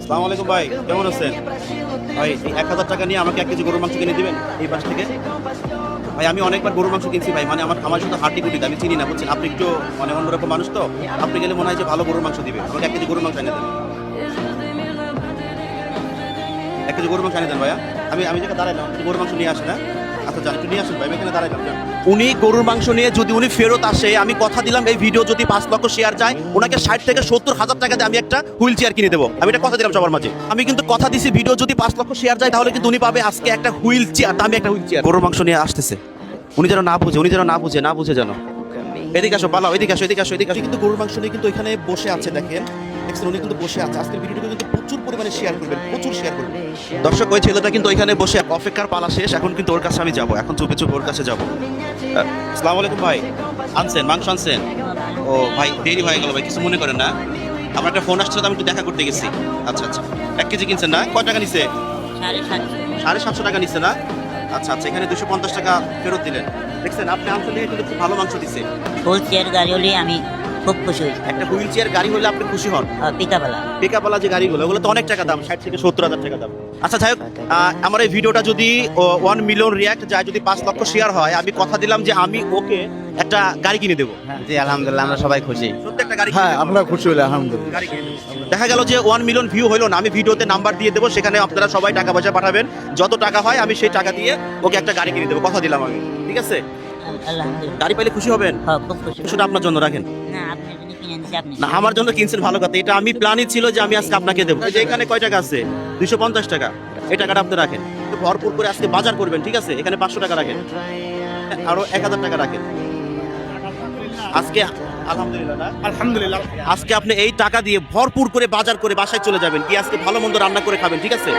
আসসালামু আলাইকুম ভাই, কেমন আছেন? ভাই এই 1000 টাকা নিয়ে আমাকে 1 কেজি গরুর মাংস কিনে দিবেন এই পাশ থেকে? ভাই আমি অনেকবার গরুর মাংস কিনছি ভাই, মানে আমার শুধু হাড্ডি গুটিতে আমি চিনি না, বুঝছেন? আপনি একটু মানে অন্যরকম মানুষ তো, আপনি গেলে মনে হয় যে ভালো গরুর মাংস দিবে। আমাকে 1 কেজি গরুর মাংস এনে দেন। 1 কেজি গরুর মাংস এনে দেন ভাইয়া। আমি যেটা দাঁড়াইলাম, গরুর মাংস নিয়ে আসেন। হ্যাঁ আচ্ছা জান, একটু নিয়ে আসেন ভাই, আমি এখানে দাঁড়াইলাম। উনি গরুর মাংস নিয়ে যদি উনি ফেরত আসে, আমি কথা দিলাম এই ভিডিও যদি 5 লক্ষ শেয়ার যায়, ওনাকে 60 থেকে 70,000 টাকা দিয়ে আমি একটা হুইল চেয়ার কিনে দেবো। আমি এটা কথা দিলাম সবার মাঝে। আমি কিন্তু কথা দিছি ভিডিও যদি 5 লক্ষ শেয়ার যায় তাহলে কিন্তু উনি পাবে আজকে একটা হুইল চেয়ার। আমি একটা হুইল চেয়ার গরুর মাংস নিয়ে আসতেছে, উনি যেন না বুঝে যেন। এদিকে আসো পালাও, এদিকে আসো। কিন্তু গরুর মাংস নিয়ে কিন্তু এখানে বসে আছে, দেখেন দেখছেন, উনি কিন্তু বসে আছে। আজকের ভিডিওটা কিন্তু প্রচুর পরিমাণে শেয়ার করবেন, প্রচুর শেয়ার করবেন। দর্শক, ওই ছেলেটা কিন্তু ওইখানে বসে অপেক্ষার পালা শেষ, এখন কিন্তু ওর কাছে আমি যাবো, এখন চুপে চুপে ওর কাছে যাবো। আসসালামু আলাইকুম ভাই, আনছেন মাংস আনছেন? ও ভাই দেরি হয়ে গেল ভাই, কিছু মনে করেন না? আমার একটা ফোন আসছিল, আমি একটু দেখা করতে গেছি। আচ্ছা 1 কেজি কিনছেন না? কয় টাকা নিছে? 750 টাকা নিচ্ছে না? আচ্ছা এখানে 250 টাকা ফেরত দিলেন। দেখছেন, আপনি আনছেন দেখে কিন্তু খুব ভালো মাংস দিচ্ছে। হুইল চেয়ার গাড়ি হলে আমি খুব খুশি হয়েছি। একটা হুইল চেয়ার গাড়ি হলে আপনি খুশি হন? পিকআপওয়ালা যে গাড়িগুলো, ওগুলো তো অনেক টাকা দাম, 60 থেকে 70,000 টাকা দাম। আচ্ছা যাই হোক, আমার এই ভিডিওটা যদি 1 মিলিয়ন রিয়াক্ট যায়, যদি 5 লক্ষ শেয়ার হয়, আমি কথা দিলাম যে আমি ওকে একটা গাড়ি কিনে দেবো। জি আলহামদুলিল্লাহ, আমরা সবাই খুশি। সত্যি একটা গাড়ি হ্যাঁ, আমরা খুশি হলে আলহামদুলিল্লাহ। গাড়ি কিনে দেবো। দেখা গেল যে 1 মিলিয়ন ভিউ হইলো না, আমি ভিডিওতে নাম্বার দিয়ে দেবো, সেখানে আপনারা সবাই টাকা পয়সা পাঠাবেন। যত টাকা হয় আমি সেই টাকা দিয়ে ওকে একটা গাড়ি কিনে দেবো, কথা দিলাম আমি। ঠিক আছে? আলহামদুলিল্লাহ। গাড়ি পাইলে খুশি হবেন? হ্যাঁ, খুব খুশি। সেটা আপনার জন্য রাখেন। না, আপনি যদি কিনে দিছে আপনি। না, আমার জন্য কিনছেন ভালো কথা, এটা আমি প্ল্যানই ছিল যে আমি আজকে আপনাকে দেবো। এই যে এখানে কয় টাকা আছে? 250 টাকা। এই টাকাটা আপনি রাখেন, ভরপুর করে আজকে বাজার করবেন। ঠিক আছে? এখানে 500 টাকা রাখেন, আরো 1000 টাকা রাখেন আজকে। আলহামদুলিল্লাহ না? আলহামদুলিল্লাহ। আজকে আপনি এই টাকা দিয়ে ভরপুর করে বাজার করে বাসায় চলে যাবেন, কি আজকে ভালো মন্দ রান্না করে খাবেন। ঠিক আছে?